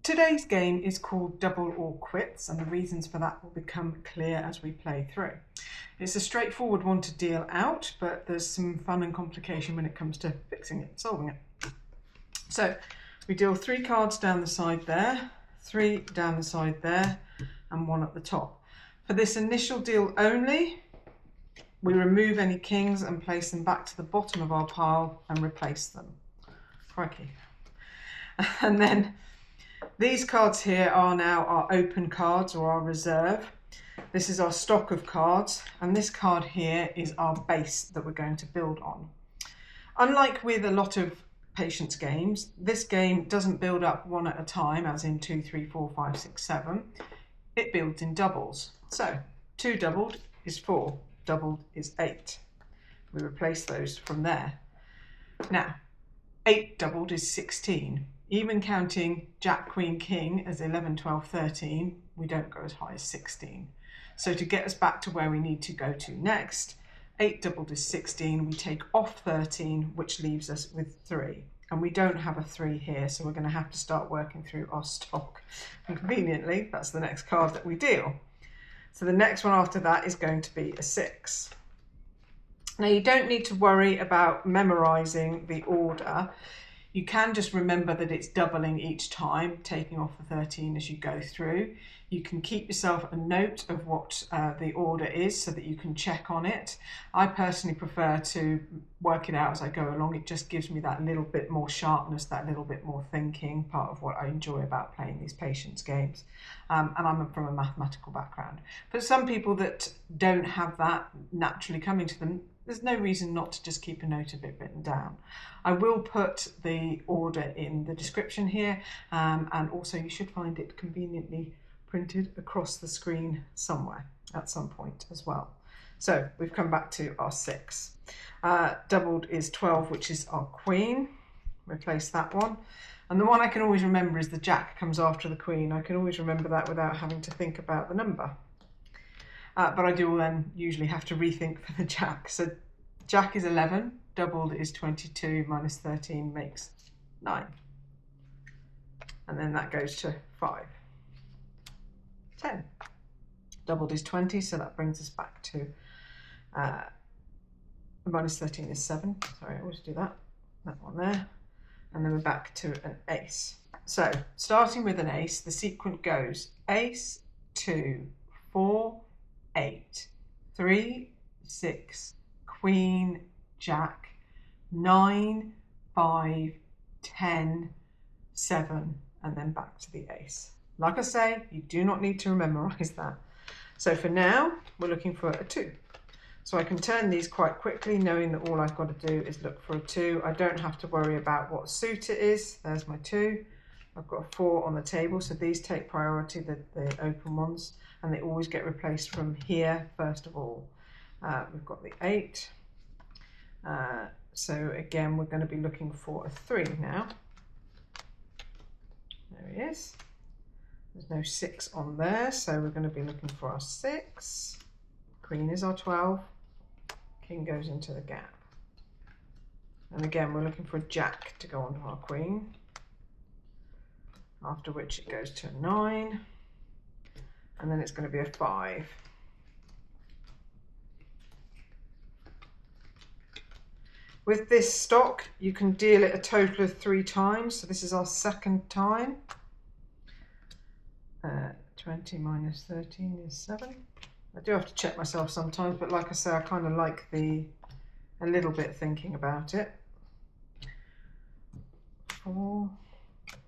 Today's game is called Double or Quits, and the reasons for that will become clear as we play through. It's a straightforward one to deal out, but there's some fun and complication when it comes to fixing it, solving it. So we deal 3 cards down the side there, 3 down the side there, and 1 at the top. For this initial deal only, we remove any kings and place them back to the bottom of our pile and replace them. Crikey. And then these cards here are now our open cards or our reserve. This is our stock of cards, and this card here is our base that we're going to build on. Unlike with a lot of patience games, this game doesn't build up 1 at a time, as in 2, 3, 4, 5, 6, 7. It builds in doubles. So 2 doubled is 4, doubled is 8. We replace those from there. Now, 8 doubled is 16. Even counting Jack, Queen, King as 11, 12, 13, we don't go as high as 16. So to get us back to where we need to go to next, 8 doubled is 16, we take off 13, which leaves us with 3. And we don't have a 3 here, so we're going to have to start working through our stock. And conveniently, that's the next card that we deal. So the next one after that is going to be a 6. Now you don't need to worry about memorising the order. You can just remember that it's doubling each time, taking off the 13 as you go through. You can keep yourself a note of what the order is so that you can check on it. I personally prefer to work it out as I go along. It just gives me that little bit more sharpness, that little bit more thinking, part of what I enjoy about playing these patience games. And I'm from a mathematical background. But some people that don't have that naturally coming to them, there's no reason not to just keep a note of it written down. I will put the order in the description here, and also you should find it conveniently printed across the screen somewhere at some point as well. So we've come back to our 6. Doubled is 12, which is our Queen. Replace that one. And the one I can always remember is the Jack comes after the Queen. I can always remember that without having to think about the number. But I do then usually have to rethink for the Jack. So Jack is 11, doubled is 22, minus 13 makes 9. And then that goes to 5. 10. Doubled is 20, so that brings us back to minus 13 is 7. Sorry, I always do that. That one there. And then we're back to an ace. So starting with an ace, the sequence goes ace, 2, 4, 8, 3, 6, Queen, Jack, 9, 5, 10, 7, and then back to the ace. Like I say, you do not need to memorize that. So for now, we're looking for a 2. So I can turn these quite quickly, knowing that all I've got to do is look for a 2. I don't have to worry about what suit it is. There's my 2. I've got a 4 on the table, so these take priority, the open ones, and they always get replaced from here first of all. We've got the 8. So again, we're going to be looking for a 3 now. There he is. There's no 6 on there, so we're going to be looking for our 6. Queen is our 12. King goes into the gap. And again, we're looking for a Jack to go onto our Queen. After which it goes to a 9. And then it's going to be a 5. With this stock, you can deal it a total of 3 times. So this is our 2nd time. 20 minus 13 is 7. I do have to check myself sometimes, but like I say, I kind of like a little bit thinking about it. 4.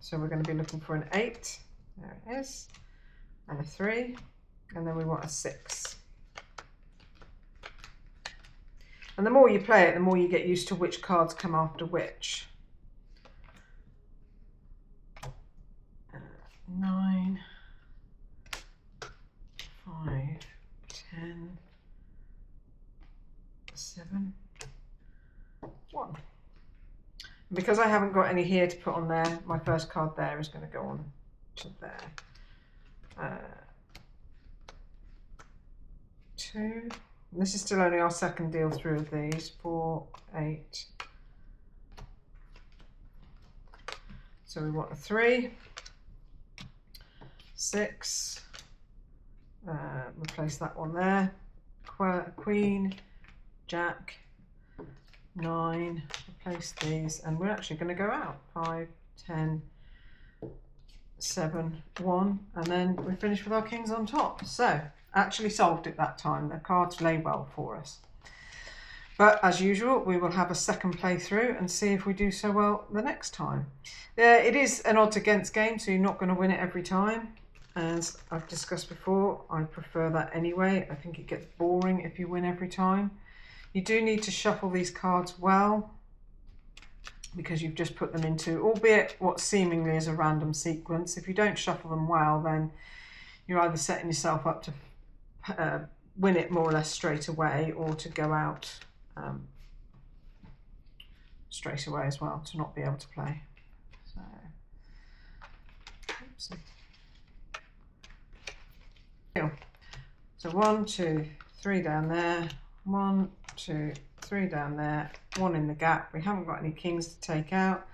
So we're going to be looking for an 8. There it is. And a 3. And then we want a 6. And the more you play it, the more you get used to which cards come after which. 9, 5, 10, 7, 1. Because I haven't got any here to put on there, my first card there is going to go on to there. 2. And this is still only our 2nd deal through of these. 4, 8. So we want a 3. 6, replace that one there, Queen, Jack, 9, replace these, and we're actually going to go out, 5, 10, 7, 1, and then we finish with our kings on top. So actually solved it that time. The cards lay well for us. But as usual, we will have a second playthrough and see if we do so well the next time. It is an odds against game, so you're not going to win it every time. As I've discussed before, I prefer that anyway. I think it gets boring if you win every time. You do need to shuffle these cards well, because you've just put them into, albeit what seemingly is a random sequence. If you don't shuffle them well, then you're either setting yourself up to win it more or less straight away, or to go out straight away as well, to not be able to play. So, oopsie. So 1, 2, 3 down there, 1, 2, 3 down there, 1 in the gap. We haven't got any kings to take out.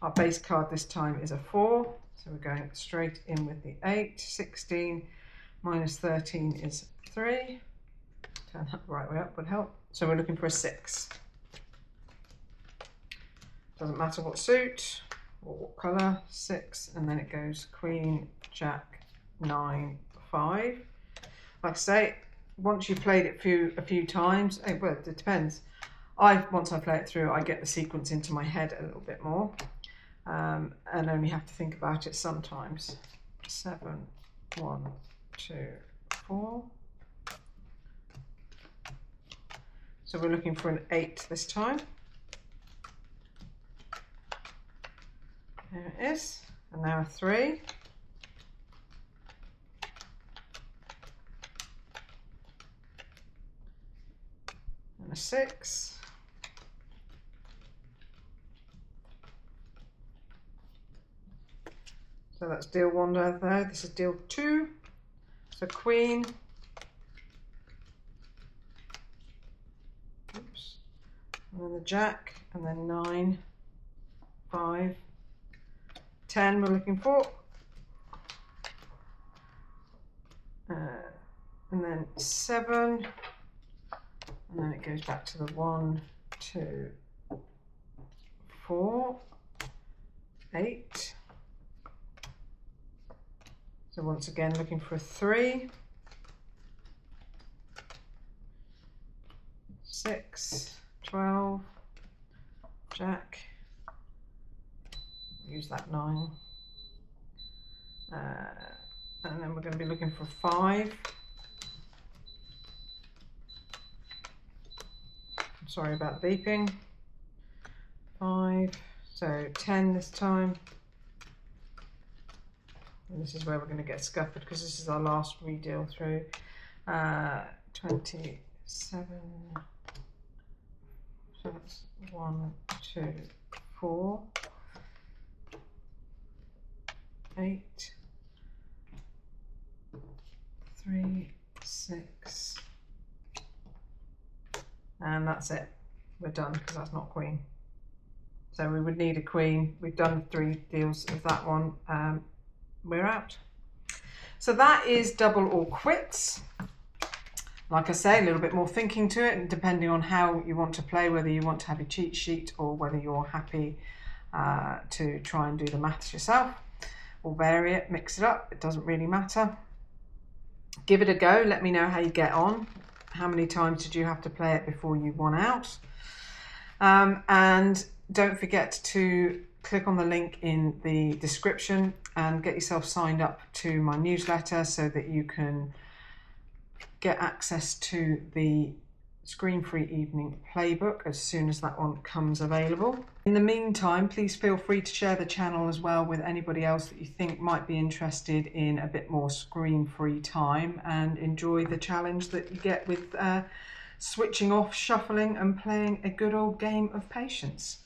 Our base card this time is a 4, so we're going straight in with the 8. 16 minus 13 is 3. Turn that the right way up would help. So we're looking for a 6. Doesn't matter what suit or what colour, 6, and then it goes Queen, Jack, 9, 5. Like I say, once you've played it a few times, well, it depends. Once I play it through, I get the sequence into my head a little bit more, and only have to think about it sometimes. 7, 1, 2, 4. So we're looking for an 8 this time. There it is, and now a 3. And a 6. So that's deal 1 there. This is deal 2. So Queen. Oops. And then the Jack, and then 9, 5, 10 we're looking for. And then 7. And then it goes back to the 1, 2, 4, 8. So once again looking for a 3, 6, 12, Jack, use that 9, and then we're going to be looking for 5. I'm sorry about the beeping. 5, so 10 this time. And this is where we're going to get scuppered, because this is our last redeal through. 27. So that's 1, 2, 4, 8, 3, 6, and that's it. We're done, because that's not Queen. So we would need a Queen. We've done 3 deals of that one. We're out. So that is double or quits. Like I say, a little bit more thinking to it, and depending on how you want to play, whether you want to have a cheat sheet or whether you're happy to try and do the maths yourself, or vary it, mix it up, it doesn't really matter. Give it a go, let me know how you get on. How many times did you have to play it before you won out? And don't forget to click on the link in the description and get yourself signed up to my newsletter so that you can get access to the screen-free evening playbook as soon as that one comes available. In the meantime, please feel free to share the channel as well with anybody else that you think might be interested in a bit more screen-free time, and enjoy the challenge that you get with switching off, shuffling and playing a good old game of patience.